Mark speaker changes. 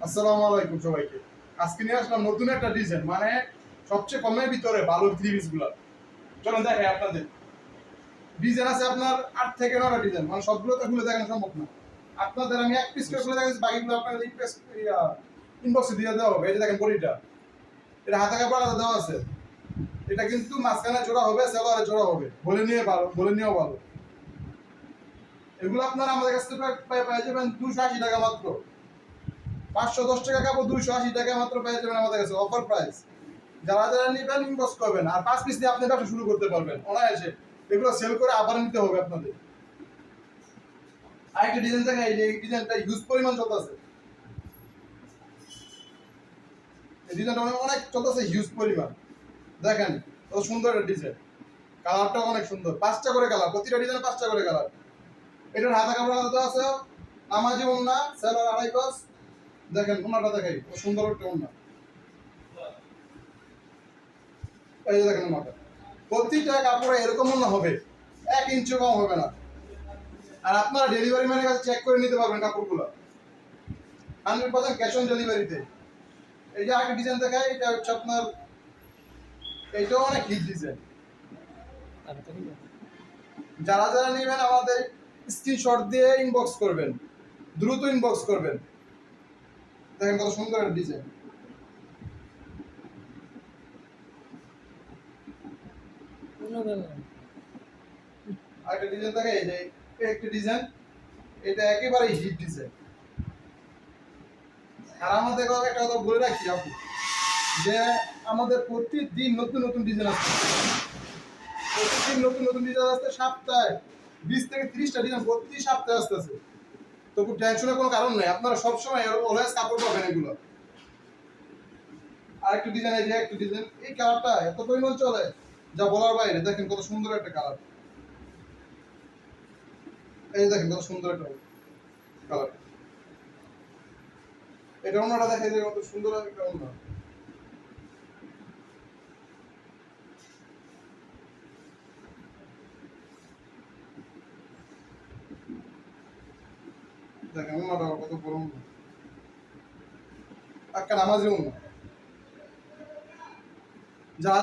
Speaker 1: আসসালামু আলাইকুম সবাইকে। আজকে নিয়ে আসলাম নতুন একটা ডিজাইন, মানে সবচেয়ে কমের ভিতরে ভালো থ্রি পিস গুলা। চলুন দেখাই আপনাদের। ডিজাইন আছে আপনার 8 থেকে 9টা ডিজাইন, মানে সবগুলো তো খুলে দেখানো সম্ভব না। আপনাদের আমি এক পিস করে খুলে দেখাচ্ছি, বাকিগুলো আপনাদের ইনবক্সে দিয়ে দেওয়া হবে। এই যে দেখেন বডিটা, এটা হাতে কাপড় আলাদা দেওয়া আছে। এটা কিন্তু মাঝখানে জোড়া হবে, সেলোয়ারে জোড়া হবে। বলে নিয়েও ভালো। এগুলো আপনারা আমাদের কাছ থেকে পেয়ে যাবেন 280 টাকা মাত্র। 510 টাকা কাপড় 280 টাকা মাত্র পেয়ে যাবেন আমাদের কাছে, অফার প্রাইস। যারা যারা নিবেন ইনবক্স করবেন, আর 5 পিস দিয়ে আপনি ব্যবসা শুরু করতে পারবেন অনায়াসে। এগুলো সেল করে আবার নিতে হবে আপনাদের। আরেকটা ডিজাইন দেখেন, এই যে ডিজাইনটা হিউজ পরিমাণ চলতেছে। এই ডিজাইনটা অনেক চলতেছে, হিউজ পরিমাণ। দেখেন কত সুন্দর একটা ডিজাইন, কালারটা অনেক সুন্দর। 5টা করে কালার, প্রতিটা ডিজাইনে 5টা করে কালার। এটার হাতা কাপড় আলাদা আছে, নামাজি ওন্না, সেলার 2.5 গজ। দেখেন ওন্নাটা দেখাই, কত সুন্দর একটা ওন্না। এই যে দেখেন ওন্নাটা, প্রতিটা কাপড়ে এরকম ওন্না হবে, 1 ইঞ্চি কম হবে না। আর আপনারা ডেলিভারি ম্যানের কাছে চেক করে নিতে পারবেন কাপড়গুলো 100% ক্যাশ অন ডেলিভারিতে। এই যে আরেকটা ডিজাইন দেখায়, এটা হচ্ছে আপনার, এইটাও অনেক হিট ডিজাইন। যারা যারা নেবেন আমাদের স্ক্রিনশট দিয়ে ইনবক্স করবেন, দ্রুত ইনবক্স করবেন। দেখেন কত সুন্দর একটা ডিজাইন। আরেকটা ডিজাইন দেখে, এই যে একটা ডিজাইন, এটা একেবারে হিট ডিজাইন। আর আমাদের একটা কথা বলে রাখি আপনি, যে আমাদের প্রতিদিন নতুন নতুন ডিজাইন আসছে। প্রতিদিন নতুন নতুন ডিজাইন আসছে, সপ্তাহে 20 থেকে 30টা ডিজাইন প্রতি সপ্তাহে আসতেছে। তো খুব টেনশনের কোনো কারণ নেই, আপনারা সবসময় অলওয়েজ কাপড় পাবেন এগুলো। আরেকটা ডিজাইন, এই যে একটা ডিজাইন, এই কালারটা এত পরিমাণ চলে যা বলার বাইরে। দেখেন কত সুন্দর একটা কালার। এই দেখেন কত সুন্দর একটা কালার। এটা অন্যটা দেখে যে কত সুন্দর একটা অন্য। দেখেন অন্যটা কত বড় অন্য, একটা নামাজি অন্য। যারা